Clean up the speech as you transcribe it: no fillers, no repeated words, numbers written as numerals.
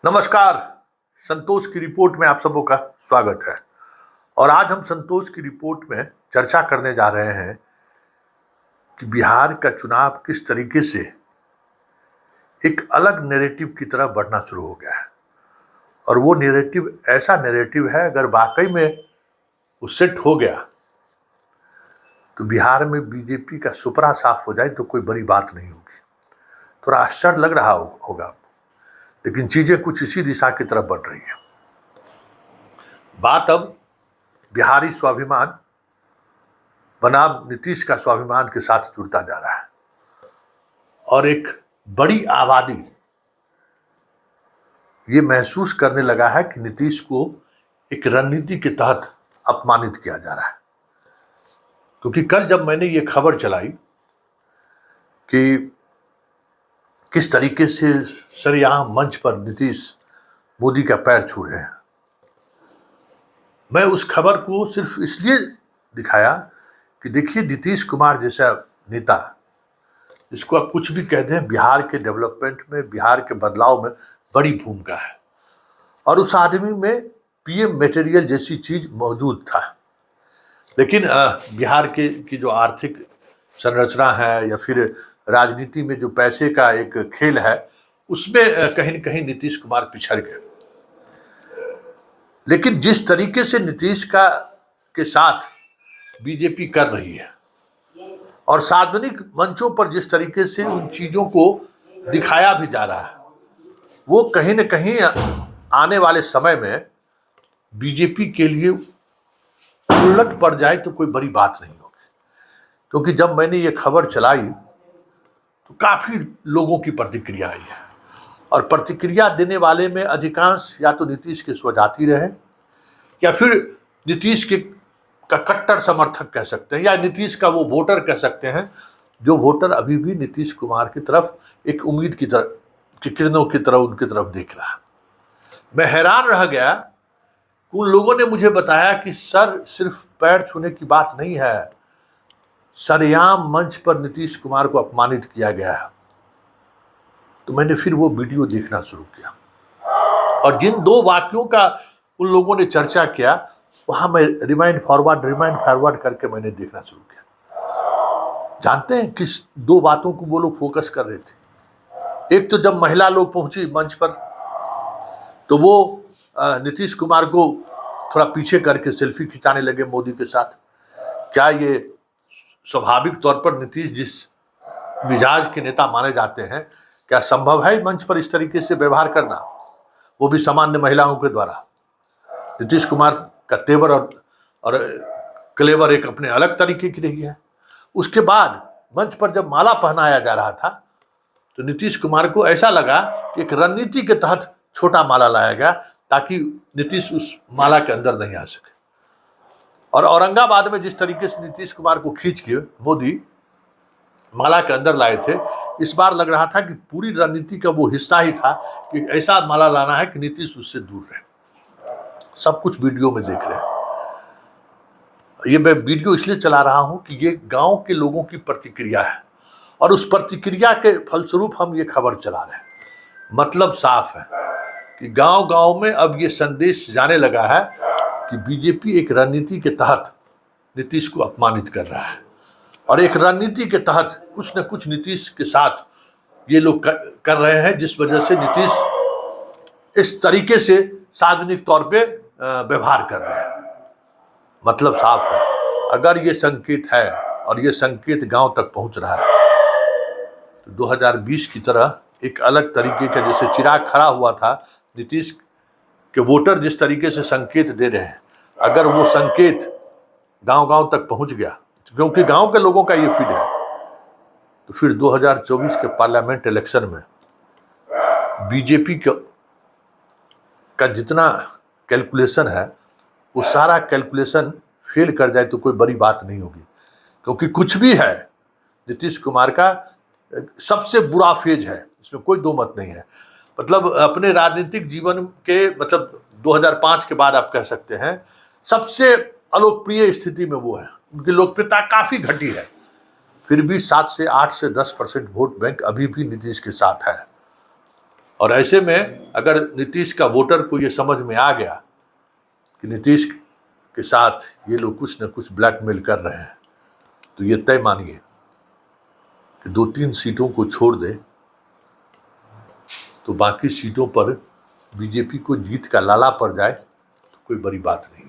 नमस्कार। संतोष की रिपोर्ट में आप सबों का स्वागत है। और आज हम संतोष की रिपोर्ट में चर्चा करने जा रहे हैं कि बिहार का चुनाव किस तरीके से एक अलग नैरेटिव की तरफ बढ़ना शुरू हो गया है। और वो नैरेटिव ऐसा नैरेटिव है, अगर वाकई में वो सेट हो गया तो बिहार में बीजेपी का सुपड़ा साफ हो जाए तो कोई बड़ी बात नहीं होगी। थोड़ा आश्चर्य लग रहा होगा, लेकिन चीजें कुछ इसी दिशा की तरफ बढ़ रही है। बात अब बिहारी स्वाभिमान बनाम नीतीश का स्वाभिमान के साथ जुड़ता जा रहा है। और एक बड़ी आबादी ये महसूस करने लगा है कि नीतीश को एक रणनीति के तहत अपमानित किया जा रहा है। क्योंकि कल जब मैंने ये खबर चलाई कि किस तरीके से सरेआम मंच पर नीतीश मोदी का पैर छू रहे हैं, मैं उस खबर को सिर्फ इसलिए दिखाया कि देखिए, नीतीश कुमार जैसा नेता, जिसको आप कुछ भी कह दें, बिहार के डेवलपमेंट में, बिहार के बदलाव में बड़ी भूमिका है। और उस आदमी में पीएम मटेरियल जैसी चीज मौजूद था। लेकिन बिहार की जो आर्थिक संरचना है या फिर राजनीति में जो पैसे का एक खेल है, उसमें कहीं न कहीं नीतीश कुमार पिछड़ गए। लेकिन जिस तरीके से नीतीश के साथ बीजेपी कर रही है और सार्वजनिक मंचों पर जिस तरीके से उन चीजों को दिखाया भी जा रहा है, वो कहीं न कहीं आने वाले समय में बीजेपी के लिए उलट पड़ जाए तो कोई बड़ी बात नहीं होगी। क्योंकि जब मैंने ये खबर चलाई तो काफी लोगों की प्रतिक्रिया आई है। और प्रतिक्रिया देने वाले में अधिकांश या तो नीतीश के स्वजाति रहे, या फिर नीतीश का कट्टर समर्थक कह सकते हैं, या नीतीश का वो वोटर कह सकते हैं जो वोटर अभी भी नीतीश कुमार की तरफ एक उम्मीद की तरफ, की किरणों की तरफ, उनकी तरफ देख रहा है। मैं हैरान रह गया। उन लोगों ने मुझे बताया कि सर, सिर्फ पैर छूने की बात नहीं है, सरेआम मंच पर नीतीश कुमार को अपमानित किया गया है। तो मैंने फिर वो वीडियो देखना शुरू किया और जिन दो वाक्यों का उन लोगों ने चर्चा किया, वहां मैं रिमाइंड फॉरवर्ड करके मैंने देखना शुरू किया। जानते हैं किस दो बातों को वो लोग फोकस कर रहे थे? एक तो जब महिला लोग पहुंची मंच पर तो वो नीतीश कुमार को थोड़ा पीछे करके सेल्फी खिंचाने लगे मोदी के साथ। क्या ये स्वाभाविक तौर पर नीतीश जिस मिजाज के नेता माने जाते हैं, क्या संभव है मंच पर इस तरीके से व्यवहार करना, वो भी सामान्य महिलाओं के द्वारा? नीतीश कुमार का तेवर और क्लेवर एक अपने अलग तरीके की रही है। उसके बाद मंच पर जब माला पहनाया जा रहा था तो नीतीश कुमार को ऐसा लगा कि एक रणनीति के तहत छोटा माला लाया गया ताकि नीतीश उस माला के अंदर नहीं आ सके। और औरंगाबाद में जिस तरीके से नीतीश कुमार को खींच के मोदी माला के अंदर लाए थे, इस बार लग रहा था कि पूरी रणनीति का वो हिस्सा ही था कि ऐसा माला लाना है कि नीतीश उससे दूर रहे। सब कुछ वीडियो में देख रहे हैं। ये मैं वीडियो इसलिए चला रहा हूं कि ये गांव के लोगों की प्रतिक्रिया है और उस प्रतिक्रिया के फलस्वरूप हम ये खबर चला रहे हैं। मतलब साफ है कि गांव गांव में अब ये संदेश जाने लगा है कि बीजेपी एक रणनीति के तहत नीतीश को अपमानित कर रहा है और एक रणनीति के तहत कुछ न कुछ नीतीश के साथ ये लोग कर रहे हैं, जिस वजह से नीतीश इस तरीके से सार्वजनिक तौर पे व्यवहार कर रहे हैं। मतलब साफ है, अगर ये संकेत है और ये संकेत गांव तक पहुंच रहा है तो 2020 की तरह एक अलग तरीके का, जैसे चिराग खड़ा हुआ था, नीतीश के वोटर जिस तरीके से संकेत दे रहे हैं, अगर वो संकेत गांव-गांव तक पहुंच गया, क्योंकि गांव के लोगों का ये फीड है, तो फिर 2024 के पार्लियामेंट इलेक्शन में बीजेपी का जितना कैलकुलेशन है, वो सारा कैलकुलेशन फेल कर जाए तो कोई बड़ी बात नहीं होगी। क्योंकि कुछ भी है, नीतीश कुमार का सबसे बुरा फेज है, इसमें कोई दो मत नहीं है। मतलब अपने राजनीतिक जीवन के, मतलब 2005 के बाद आप कह सकते हैं, सबसे अलोकप्रिय स्थिति में वो है। उनकी लोकप्रियता काफी घटी है, फिर भी 7 से 8 से 10% वोट बैंक अभी भी नीतीश के साथ है। और ऐसे में अगर नीतीश का वोटर को ये समझ में आ गया कि नीतीश के साथ ये लोग कुछ न कुछ ब्लैकमेल कर रहे हैं, तो ये तय मानिए कि 2-3 सीटों को छोड़ दे तो बाकी सीटों पर बीजेपी को जीत का लाला पड़ जाए तो कोई बड़ी बात नहीं।